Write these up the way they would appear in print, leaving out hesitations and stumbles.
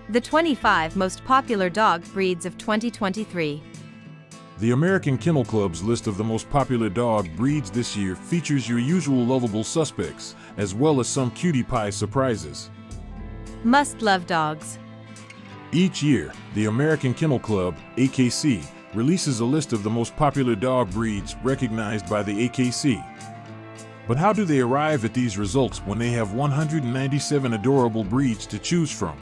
The 25 most popular dog breeds of 2023. The American Kennel Club's list of the most popular dog breeds this year features your usual lovable suspects, as well as some cutie pie surprises. Must-love dogs. Each year, the American Kennel Club, AKC, releases a list of the most popular dog breeds recognized by the AKC. But how do they arrive at these results when they have 197 adorable breeds to choose from?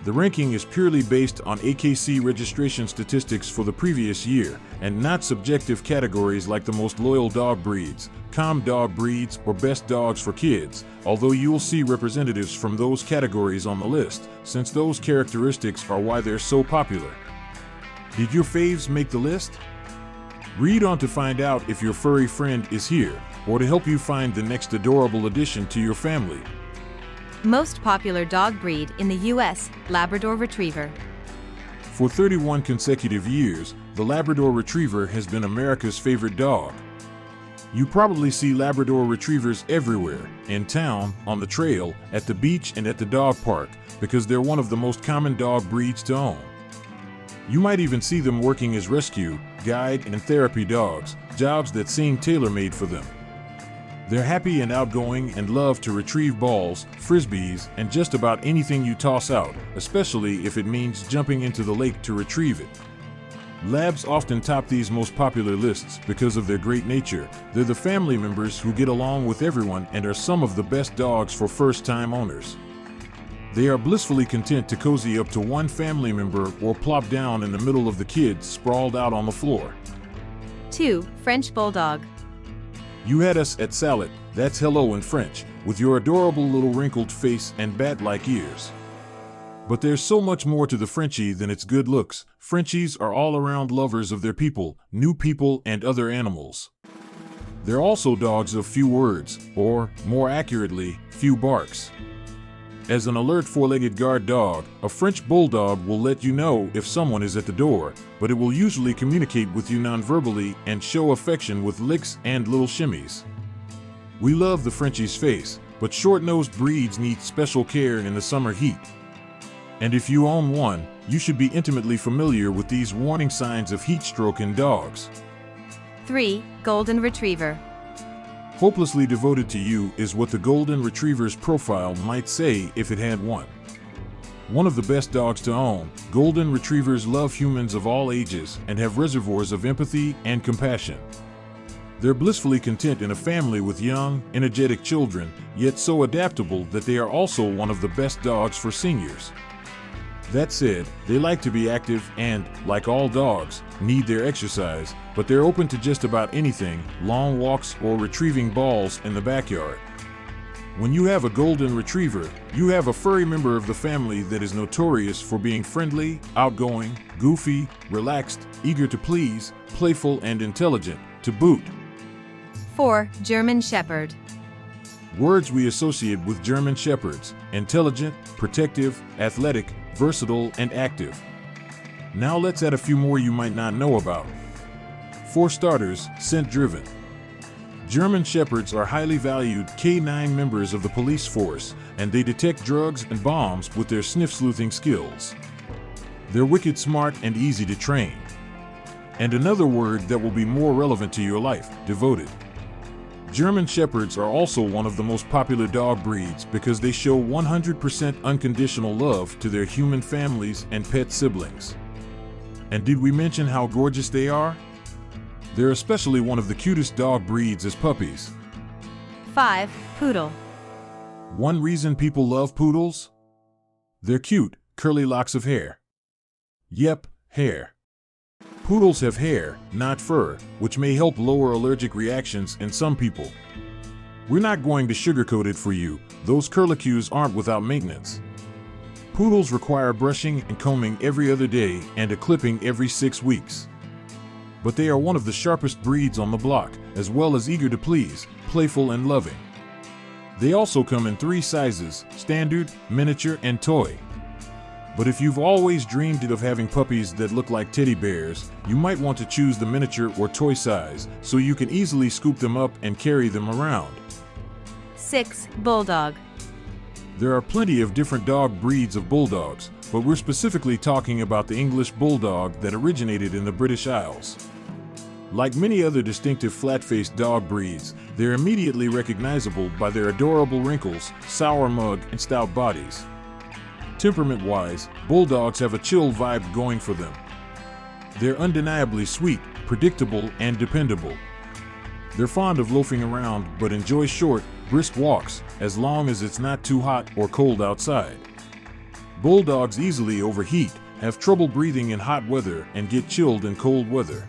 The ranking is purely based on AKC registration statistics for the previous year, and not subjective categories like the most loyal dog breeds, calm dog breeds, or best dogs for kids, although you will see representatives from those categories on the list, since those characteristics are why they're so popular. Did your faves make the list? Read on to find out if your furry friend is here, or to help you find the next adorable addition to your family. Most popular dog breed in the U.S., Labrador Retriever. For 31 consecutive years, the Labrador Retriever has been America's favorite dog. You probably see Labrador Retrievers everywhere, in town, on the trail, at the beach, and at the dog park, because they're one of the most common dog breeds to own. You might even see them working as rescue, guide, and therapy dogs, jobs that seem tailor-made for them. They're happy and outgoing and love to retrieve balls, frisbees, and just about anything you toss out, especially if it means jumping into the lake to retrieve it. Labs often top these most popular lists because of their great nature. They're the family members who get along with everyone and are some of the best dogs for first-time owners. They are blissfully content to cozy up to one family member or plop down in the middle of the kids sprawled out on the floor. 2. French Bulldog. You had us at salad, that's hello in French, with your adorable little wrinkled face and bat-like ears. But there's so much more to the Frenchie than its good looks. Frenchies are all-around lovers of their people, new people, and other animals. They're also dogs of few words, or, more accurately, few barks. As an alert four-legged guard dog, a French Bulldog will let you know if someone is at the door, but it will usually communicate with you non-verbally and show affection with licks and little shimmies. We love the Frenchie's face, but short-nosed breeds need special care in the summer heat. And if you own one, you should be intimately familiar with these warning signs of heat stroke in dogs. 3. Golden Retriever. Hopelessly devoted to you is what the Golden Retriever's profile might say if it had one. One of the best dogs to own, Golden Retrievers love humans of all ages and have reservoirs of empathy and compassion. They're blissfully content in a family with young, energetic children, yet so adaptable that they are also one of the best dogs for seniors. That said, they like to be active and, like all dogs, need their exercise, but they're open to just about anything, long walks or retrieving balls in the backyard. When you have a Golden Retriever, you have a furry member of the family that is notorious for being friendly, outgoing, goofy, relaxed, eager to please, playful, and intelligent, to boot. 4. German Shepherd. Words we associate with German Shepherds: intelligent, protective, athletic, versatile, and active. Now let's add a few more you might not know about. For starters, scent-driven. German Shepherds are highly valued K9 members of the police force, and they detect drugs and bombs with their sniff-sleuthing skills. They're wicked smart and easy to train. And another word that will be more relevant to your life: devoted. German Shepherds are also one of the most popular dog breeds because they show 100% unconditional love to their human families and pet siblings. And did we mention how gorgeous they are? They're especially one of the cutest dog breeds as puppies. 5. Poodle. One reason people love poodles? They're cute, curly locks of hair. Yep, hair. Poodles have hair, not fur, which may help lower allergic reactions in some people. We're not going to sugarcoat it for you, those curlicues aren't without maintenance. Poodles require brushing and combing every other day and a clipping every 6 weeks. But they are one of the sharpest breeds on the block, as well as eager to please, playful and loving. They also come in 3 sizes: standard, miniature, and toy. But if you've always dreamed of having puppies that look like teddy bears, you might want to choose the miniature or toy size, so you can easily scoop them up and carry them around. 6. Bulldog. There are plenty of different dog breeds of bulldogs, but we're specifically talking about the English Bulldog that originated in the British Isles. Like many other distinctive flat-faced dog breeds, they're immediately recognizable by their adorable wrinkles, sour mug, and stout bodies. Temperament-wise, Bulldogs have a chill vibe going for them. They're undeniably sweet, predictable, and dependable. They're fond of loafing around but enjoy short, brisk walks as long as it's not too hot or cold outside. Bulldogs easily overheat, have trouble breathing in hot weather, and get chilled in cold weather.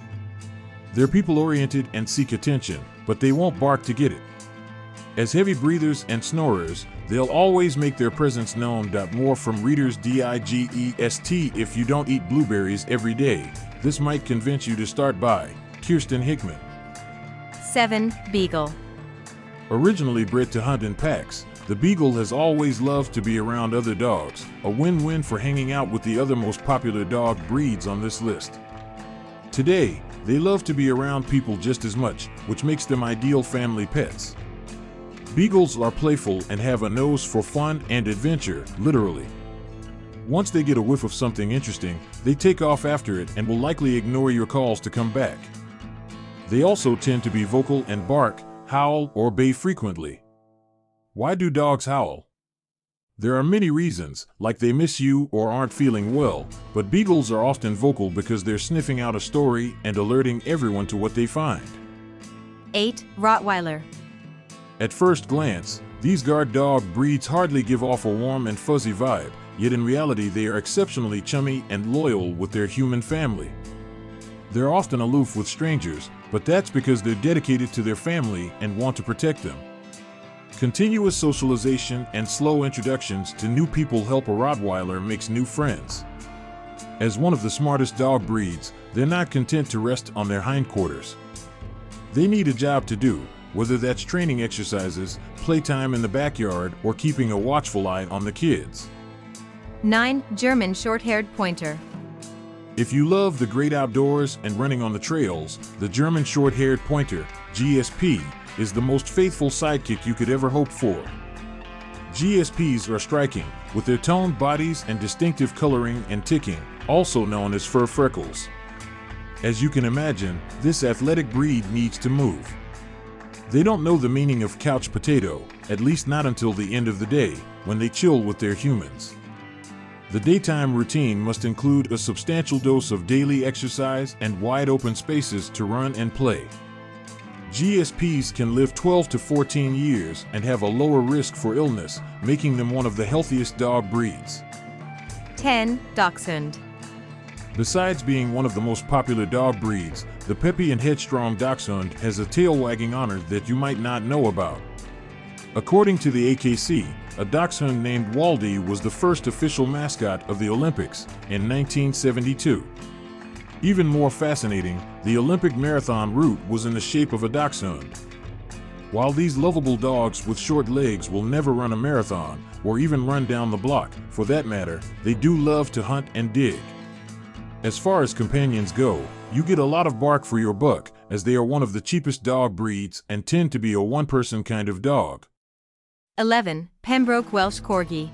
They're people-oriented and seek attention, but they won't bark to get it. As heavy breathers and snorers, they'll always make their presence known. More from Reader's Digest: if you don't eat blueberries every day, this might convince you to start by Kirsten Hickman. 7. Beagle. Originally bred to hunt in packs, the Beagle has always loved to be around other dogs, a win-win for hanging out with the other most popular dog breeds on this list. Today, they love to be around people just as much, which makes them ideal family pets. Beagles are playful and have a nose for fun and adventure, literally. Once they get a whiff of something interesting, they take off after it and will likely ignore your calls to come back. They also tend to be vocal and bark, howl, or bay frequently. Why do dogs howl? There are many reasons, like they miss you or aren't feeling well, but beagles are often vocal because they're sniffing out a story and alerting everyone to what they find. 8. Rottweiler. At first glance, these guard dog breeds hardly give off a warm and fuzzy vibe, yet in reality they are exceptionally chummy and loyal with their human family. They're often aloof with strangers, but that's because they're dedicated to their family and want to protect them. Continuous socialization and slow introductions to new people help a Rottweiler make new friends. As one of the smartest dog breeds, they're not content to rest on their hindquarters. They need a job to do, whether that's training exercises, playtime in the backyard, or keeping a watchful eye on the kids. 9. German Short-Haired Pointer. If you love the great outdoors and running on the trails, the German Short-Haired Pointer, GSP, is the most faithful sidekick you could ever hope for. GSPs are striking, with their toned bodies and distinctive coloring and ticking, also known as fur freckles. As you can imagine, this athletic breed needs to move. They don't know the meaning of couch potato, at least not until the end of the day, when they chill with their humans. The daytime routine must include a substantial dose of daily exercise and wide open spaces to run and play. GSPs can live 12 to 14 years and have a lower risk for illness, making them one of the healthiest dog breeds. 10. Dachshund. Besides being one of the most popular dog breeds, the peppy and headstrong dachshund has a tail-wagging honor that you might not know about. According to the AKC, a dachshund named Waldy was the first official mascot of the Olympics in 1972. Even more fascinating, the Olympic marathon route was in the shape of a dachshund. While these lovable dogs with short legs will never run a marathon, or even run down the block, for that matter, they do love to hunt and dig. As far as companions go, you get a lot of bark for your buck, as they are one of the cheapest dog breeds and tend to be a one-person kind of dog. 11. Pembroke Welsh Corgi.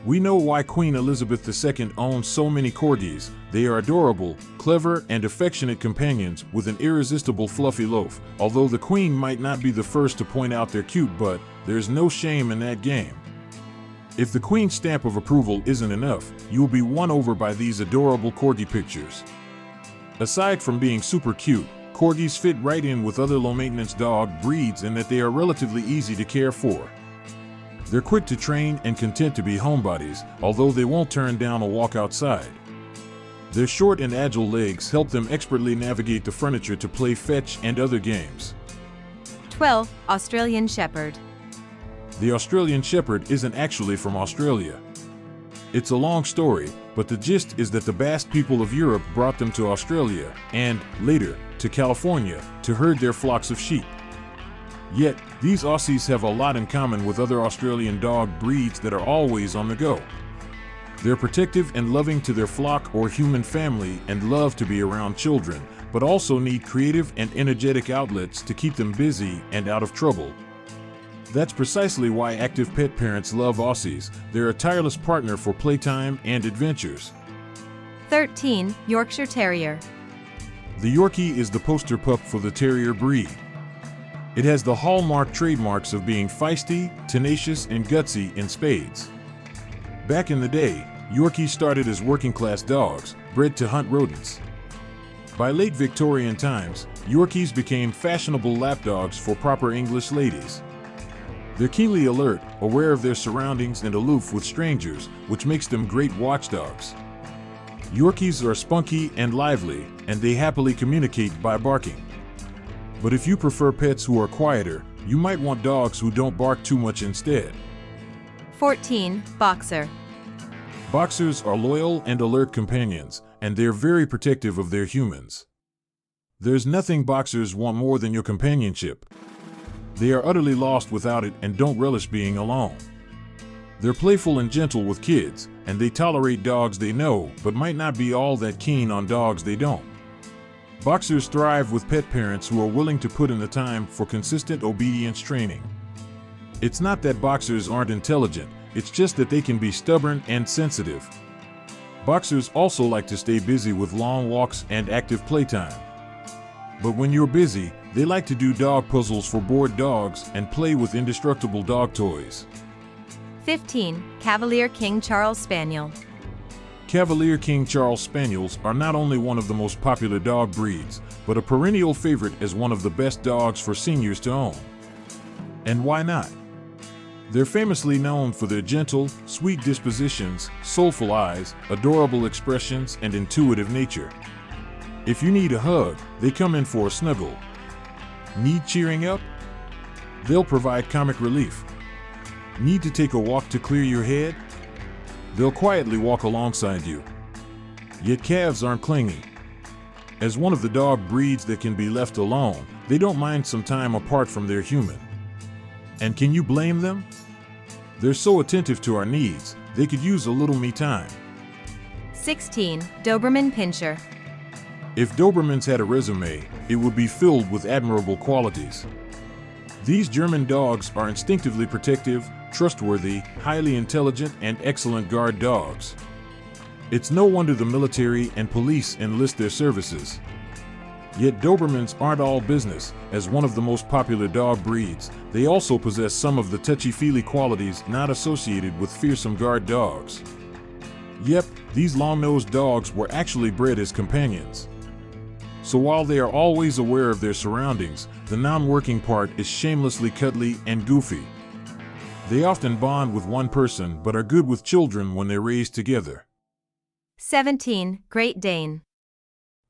We know why Queen Elizabeth II owns so many corgis. They are adorable, clever, and affectionate companions with an irresistible fluffy loaf. Although the Queen might not be the first to point out their cute butt, there's no shame in that game. If the Queen's stamp of approval isn't enough, you'll be won over by these adorable corgi pictures. Aside from being super cute, corgis fit right in with other low-maintenance dog breeds in that they are relatively easy to care for. They're quick to train and content to be homebodies, although they won't turn down a walk outside. Their short and agile legs help them expertly navigate the furniture to play fetch and other games. 12. Australian Shepherd. The Australian Shepherd isn't actually from Australia. It's a long story, but the gist is that the Basque people of Europe brought them to Australia and, later, to California to herd their flocks of sheep. Yet, these Aussies have a lot in common with other Australian dog breeds that are always on the go. They're protective and loving to their flock or human family and love to be around children, but also need creative and energetic outlets to keep them busy and out of trouble. That's precisely why active pet parents love Aussies. They're a tireless partner for playtime and adventures. 13. Yorkshire Terrier. The Yorkie is the poster pup for the terrier breed. It has the hallmark trademarks of being feisty, tenacious, and gutsy in spades. Back in the day, Yorkies started as working-class dogs, bred to hunt rodents. By late Victorian times, Yorkies became fashionable lapdogs for proper English ladies. They're keenly alert, aware of their surroundings, and aloof with strangers, which makes them great watchdogs. Yorkies are spunky and lively, and they happily communicate by barking. But if you prefer pets who are quieter, you might want dogs who don't bark too much instead. 14. Boxer. Boxers are loyal and alert companions, and they're very protective of their humans. There's nothing boxers want more than your companionship. They are utterly lost without it and don't relish being alone. They're playful and gentle with kids, and they tolerate dogs they know, but might not be all that keen on dogs they don't. Boxers thrive with pet parents who are willing to put in the time for consistent obedience training. It's not that boxers aren't intelligent, it's just that they can be stubborn and sensitive. Boxers also like to stay busy with long walks and active playtime. But when you're busy, they like to do dog puzzles for bored dogs and play with indestructible dog toys. 15. Cavalier King Charles Spaniel. Cavalier King Charles Spaniels are not only one of the most popular dog breeds, but a perennial favorite as one of the best dogs for seniors to own. And why not? They're famously known for their gentle, sweet dispositions, soulful eyes, adorable expressions, and intuitive nature. If you need a hug, they come in for a snuggle. Need cheering up? They'll provide comic relief. Need to take a walk to clear your head? They'll quietly walk alongside you. Yet calves aren't clingy. As one of the dog breeds that can be left alone, they don't mind some time apart from their human. And can you blame them? They're so attentive to our needs, they could use a little me time. 16. Doberman Pinscher. If Dobermans had a resume, it would be filled with admirable qualities. These German dogs are instinctively protective, trustworthy, highly intelligent, and excellent guard dogs. It's no wonder the military and police enlist their services. Yet Dobermans aren't all business. As one of the most popular dog breeds, they also possess some of the touchy-feely qualities not associated with fearsome guard dogs. Yep, these long-nosed dogs were actually bred as companions. So while they are always aware of their surroundings, the non-working part is shamelessly cuddly and goofy. They often bond with one person but are good with children when they're raised together. 17. Great Dane.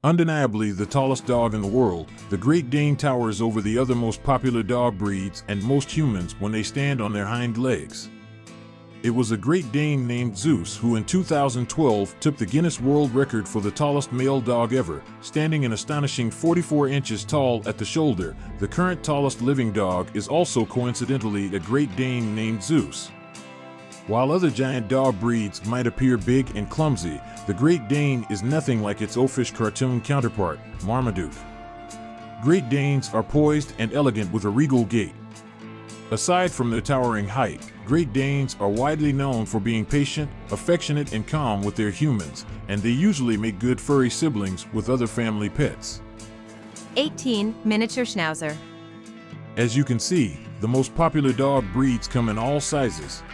Undeniably the tallest dog in the world, the Great Dane towers over the other most popular dog breeds and most humans when they stand on their hind legs. It was a Great Dane named Zeus who in 2012 took the Guinness World Record for the tallest male dog ever, standing an astonishing 44 inches tall at the shoulder. The current tallest living dog is also coincidentally a Great Dane named Zeus. While other giant dog breeds might appear big and clumsy, the Great Dane is nothing like its oafish cartoon counterpart, Marmaduke. Great Danes are poised and elegant with a regal gait. Aside from their towering height, Great Danes are widely known for being patient, affectionate, and calm with their humans, and they usually make good furry siblings with other family pets. 18. Miniature Schnauzer. As you can see, the most popular dog breeds come in all sizes.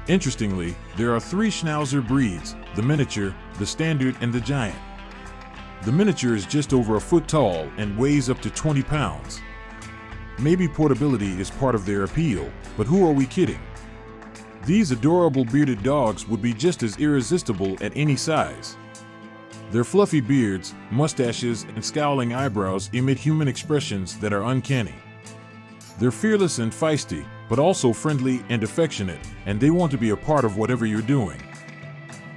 Interestingly, there are 3 Schnauzer breeds: the miniature, the standard, and the giant. The miniature is just over a foot tall and weighs up to 20 pounds. Maybe portability is part of their appeal, but who are we kidding? These adorable bearded dogs would be just as irresistible at any size. Their fluffy beards, mustaches, and scowling eyebrows emit human expressions that are uncanny. They're fearless and feisty, but also friendly and affectionate, and they want to be a part of whatever you're doing.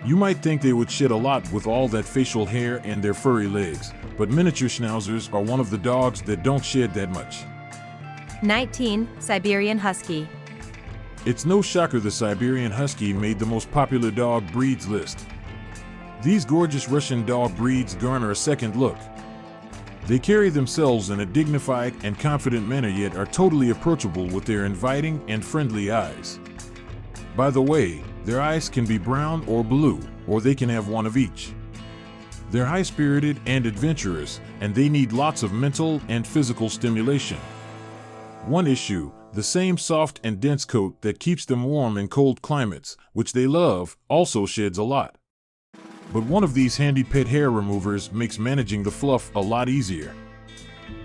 You might think they would shed a lot with all that facial hair and their furry legs, but miniature Schnauzers are one of the dogs that don't shed that much. 19. Siberian Husky. It's no shocker the Siberian Husky made the most popular dog breeds list. These gorgeous Russian dog breeds garner a second look. They carry themselves in a dignified and confident manner, yet are totally approachable with their inviting and friendly eyes. By the way, their eyes can be brown or blue, or they can have one of each. They're high-spirited and adventurous, and they need lots of mental and physical stimulation. One issue: the same soft and dense coat that keeps them warm in cold climates, which they love, also sheds a lot. But one of these handy pet hair removers makes managing the fluff a lot easier.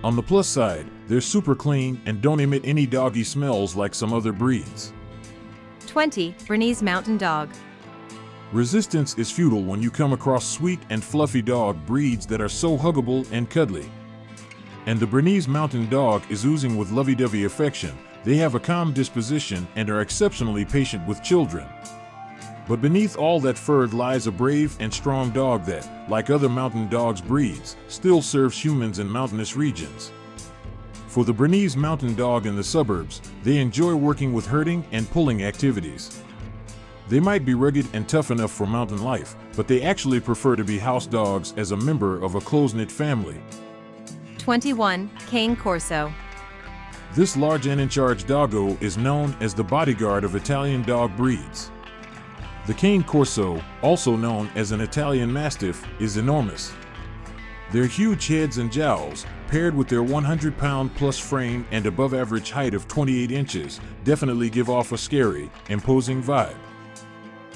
On the plus side, they're super clean and don't emit any doggy smells like some other breeds. 20. Bernese Mountain Dog. Resistance is futile when you come across sweet and fluffy dog breeds that are so huggable and cuddly. And the Bernese Mountain Dog is oozing with lovey-dovey affection. They have a calm disposition and are exceptionally patient with children. But beneath all that fur lies a brave and strong dog that, like other mountain dogs breeds, still serves humans in mountainous regions. For the Bernese Mountain Dog in the suburbs, they enjoy working with herding and pulling activities. They might be rugged and tough enough for mountain life, but they actually prefer to be house dogs as a member of a close-knit family. 21. Cane Corso. This large and in-charge doggo is known as the bodyguard of Italian dog breeds. The Cane Corso, also known as an Italian Mastiff, is enormous. Their huge heads and jowls, paired with their 100-pound-plus frame and above-average height of 28 inches, definitely give off a scary, imposing vibe.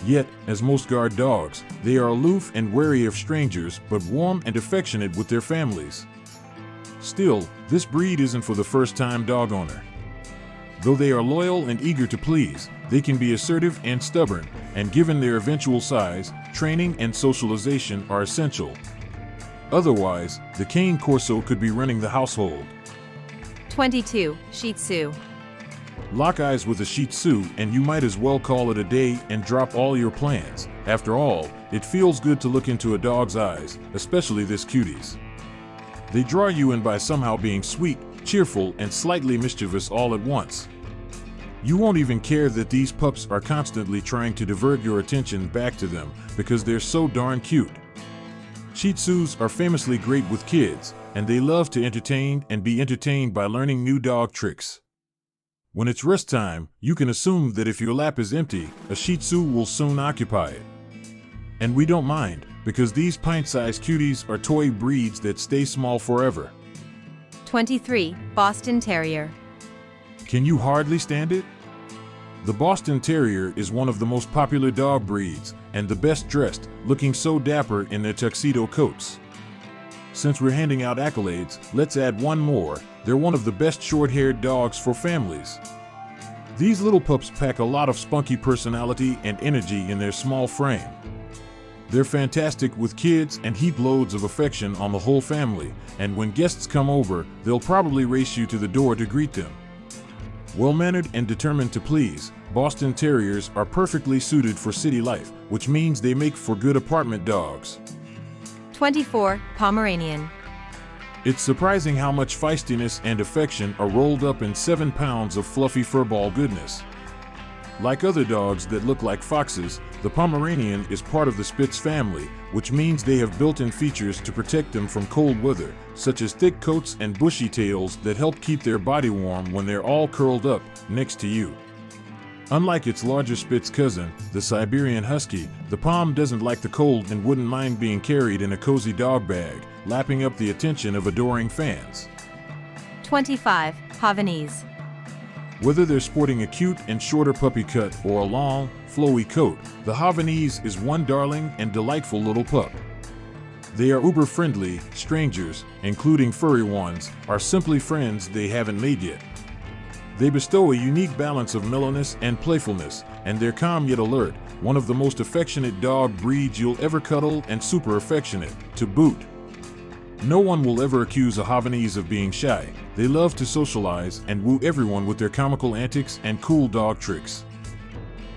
Yet, as most guard dogs, they are aloof and wary of strangers, but warm and affectionate with their families. Still, this breed isn't for the first-time dog owner. Though they are loyal and eager to please, they can be assertive and stubborn, and given their eventual size, training and socialization are essential. Otherwise, the Cane Corso could be running the household. 22. Shih Tzu. Lock eyes with a Shih Tzu and you might as well call it a day and drop all your plans. After all, it feels good to look into a dog's eyes, especially this cutie's. They draw you in by somehow being sweet, cheerful, and slightly mischievous all at once. You won't even care that these pups are constantly trying to divert your attention back to them because they're so darn cute. Shih Tzus are famously great with kids, and they love to entertain and be entertained by learning new dog tricks. When it's rest time, you can assume that if your lap is empty, a Shih Tzu will soon occupy it. And we don't mind, because these pint-sized cuties are toy breeds that stay small forever. 23. Boston Terrier. Can you hardly stand it? The Boston Terrier is one of the most popular dog breeds, and the best dressed, looking so dapper in their tuxedo coats. Since we're handing out accolades, let's add one more. They're one of the best short-haired dogs for families. These little pups pack a lot of spunky personality and energy in their small frame. They're fantastic with kids and heap loads of affection on the whole family, and when guests come over, they'll probably race you to the door to greet them. Well-mannered and determined to please, Boston Terriers are perfectly suited for city life, which means they make for good apartment dogs. 24. Pomeranian. It's surprising how much feistiness and affection are rolled up in 7 pounds of fluffy furball goodness. Like other dogs that look like foxes, the Pomeranian is part of the Spitz family, which means they have built-in features to protect them from cold weather, such as thick coats and bushy tails that help keep their body warm when they're all curled up next to you. Unlike its larger Spitz cousin, the Siberian Husky, the Pom doesn't like the cold and wouldn't mind being carried in a cozy dog bag, lapping up the attention of adoring fans. 25. Havanese. Whether they're sporting a cute and shorter puppy cut or a long, flowy coat, the Havanese is one darling and delightful little pup. They are uber-friendly. Strangers, including furry ones, are simply friends they haven't made yet. They bestow a unique balance of mellowness and playfulness, and they're calm yet alert, one of the most affectionate dog breeds you'll ever cuddle and super affectionate, to boot. No one will ever accuse a Havanese of being shy. They love to socialize and woo everyone with their comical antics and cool dog tricks.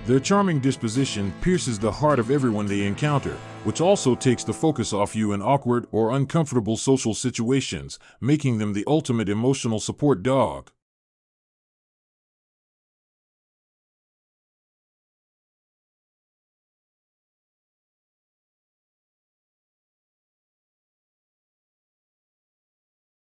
Their charming disposition pierces the heart of everyone they encounter, which also takes the focus off you in awkward or uncomfortable social situations, making them the ultimate emotional support dog.